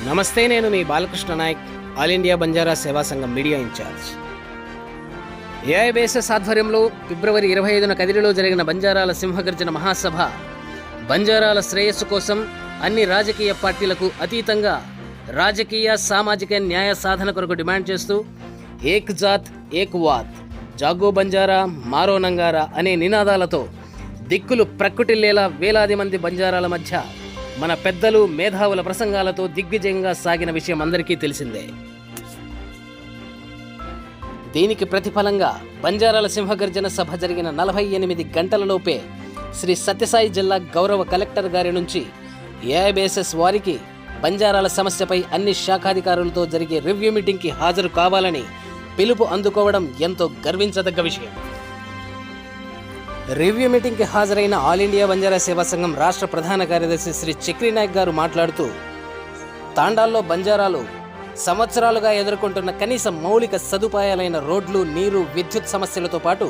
నమస్తే, నేను మీ Balakrishna Naik, all India Banjara సేవా సంఘం మీడియా ఇన్ఛార్జ్. ఏఐబీఎస్ఎస్ ఆధ్వర్యంలో ఫిబ్రవరి 25న కదిరిలో జరిగిన బంజారాల సింహగర్జన మహాసభ బంజారాల శ్రేయస్సు కోసం అన్ని రాజకీయ పార్టీలకు అతీతంగా రాజకీయ సామాజిక న్యాయ సాధన కొరకు డిమాండ్ చేస్తూ ఏక్ జాత్ ఏక్ వాత్, జాగో బంజారా మారో నంగారా అనే నినాదాలతో దిక్కులు ప్రక్కుటిల్లేలా వేలాది మంది బంజారాల మధ్య మన పెద్దలు మేధావుల ప్రసంగాలతో దిగ్విజయంగా సాగిన విషయం అందరికీ తెలిసిందే. దీనికి ప్రతిఫలంగా బంజారాల సింహగర్జన సభ జరిగిన 48 గంటలలోపే శ్రీ సత్యసాయి జిల్లా గౌరవ కలెక్టర్ గారి నుంచి ఏఐబీఎస్ఎస్ వారికి బంజారాల సమస్యపై అన్ని శాఖాధికారులతో జరిగే రివ్యూ మీటింగ్కి హాజరు కావాలని పిలుపు అందుకోవడం ఎంతో గర్వించదగ్గ విషయం. రివ్యూ మీటింగ్కి హాజరైన ఆల్ ఇండియా బంజారా సేవా సంఘం రాష్ట్ర ప్రధాన కార్యదర్శి శ్రీ చక్రి నాయక్ గారు మాట్లాడుతూ, తాండాల్లో బంజారాలు సంవత్సరాలుగా ఎదుర్కొంటున్న కనీస మౌలిక సదుపాయాలైన రోడ్లు, నీరు, విద్యుత్ సమస్యలతో పాటు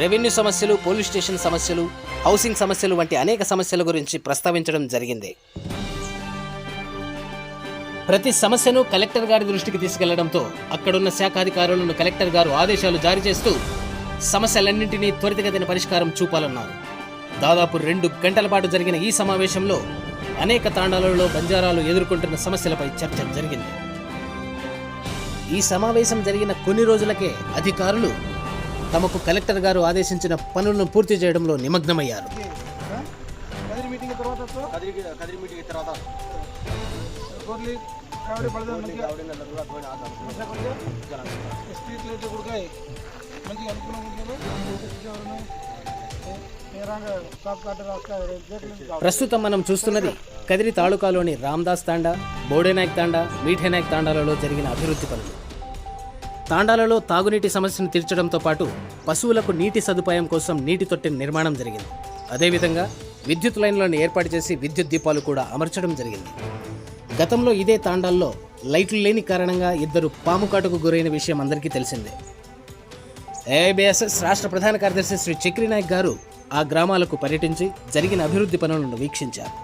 రెవెన్యూ సమస్యలు, పోలీస్ స్టేషన్ సమస్యలు, హౌసింగ్ సమస్యలు వంటి అనేక సమస్యల గురించి ప్రస్తావించడం జరిగింది. ప్రతి సమస్యను కలెక్టర్ గారి దృష్టికి తీసుకెళ్లడంతో అక్కడున్న శాఖాధికారులను కలెక్టర్ గారు ఆదేశాలు జారీ చేస్తూ సమస్యలన్నింటినీ త్వరితగతిన పరిష్కారం చూపాలన్నారు. దాదాపు 2 గంటల పాటు జరిగిన ఈ సమావేశంలో అనేక తాండాలలో బంజారాలు ఎదుర్కొంటున్న సమస్యలపై చర్చ జరిగింది. ఈ సమావేశం జరిగిన కొన్ని రోజులకే అధికారులు తమకు కలెక్టర్ గారు ఆదేశించిన పనులను పూర్తి చేయడంలో నిమగ్నమయ్యారు. ప్రస్తుతం మనం చూస్తున్నది కదిరి తాలూకాలోని రామ్దాస్ తాండా, బోడేనాయక్ తాండా, మీఠేనాయక్ తాండాలలో జరిగిన అభివృద్ధి పనులు. తాండాలలో తాగునీటి సమస్యను తీర్చడంతో పాటు పశువులకు నీటి సదుపాయం కోసం నీటి తొట్టె నిర్మాణం జరిగింది. అదేవిధంగా విద్యుత్ లైన్లను ఏర్పాటు చేసి విద్యుత్ దీపాలు కూడా అమర్చడం జరిగింది. గతంలో ఇదే తాండాల్లో లైట్లు లేని కారణంగా 2 పాము కాటుకు గురైన విషయం అందరికీ తెలిసిందే. ఏఐబీఎస్ఎస్ రాష్ట్ర ప్రధాన కార్యదర్శి శ్రీ చక్రి నాయక్ గారు ఆ గ్రామాలకు పర్యటించి జరిగిన అభివృద్ధి పనులను వీక్షించారు.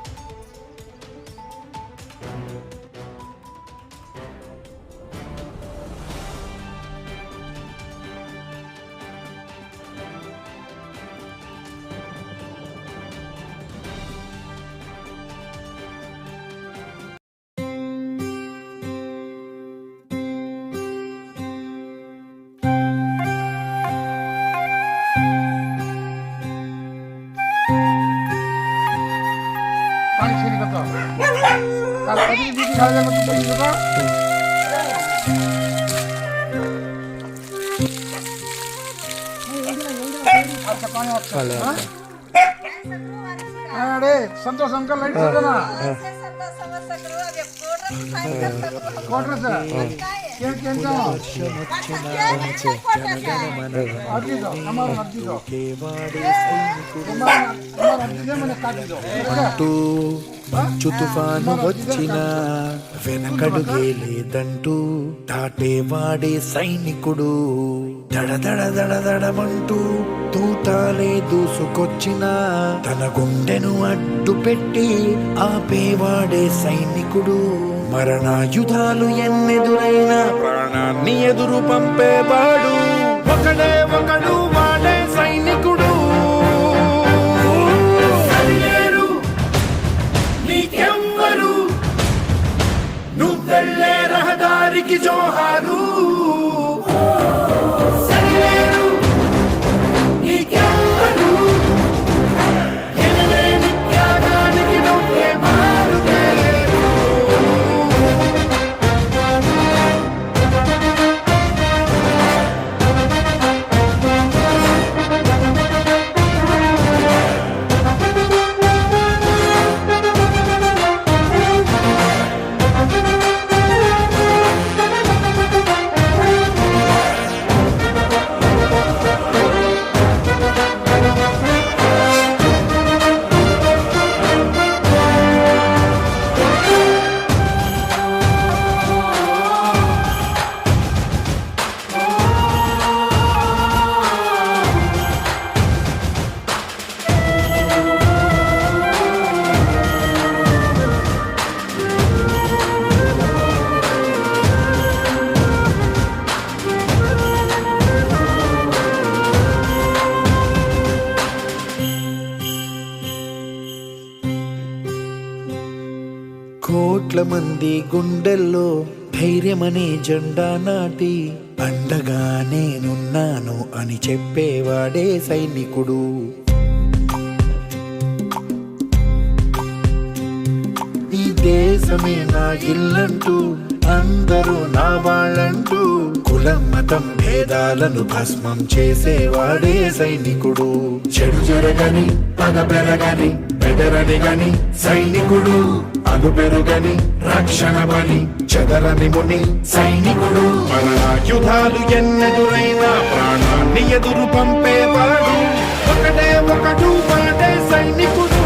संतोष अंकल लाइट से ना कोटरा से क्या क्या अर्जी दो हमारा अर्जी दो हमारा अर्जी दे मैंने काट दो तू తుఫాను వచ్చినా వెనకడుగేలేదంటూ దాటేవాడే సైనికుడు, దడదడదడదడమంటూ తూటాలే దూసుకొచ్చినా తన గుండెను అడ్డు పెట్టి ఆపేవాడే సైనికుడు. మరణాయుధాలు ఎన్నెదురైనా ప్రాణాన్ని ఎదురు పంపేవాడు ఒకడే ఒకడు, వాడే సైనికుడు. నువ్వెళ్ళే రహదారికి జోహారు, సరిలేరు నీకెవ్వరు, ఎనలేని త్యాగానికి నువ్వే మారుతలేరు. కోట్ల మంది గుండెల్లో ధైర్యమనే జెండా నాటి అండగా నేనున్నాను అని చెప్పేవాడే సైనికుడు. ఈ దేశమే నా ఇల్లంటూ అందరూ నా వాళ్ళంటూ కులం మతం భేదాలను భస్మం చేసేవాడే సైనికుడు. చెడు జరగని పగ పెరగని బెదరని గని సైనికుడు. అను పెరుగని రక్షణ బలి చెదరని ముని సైనికుడు. మన యుధాలు ఎన్నెదురైనా ప్రాణాన్ని ఎదురు పంపేవాడు ఒకటే ఒకడు వాడే సైనికుడు.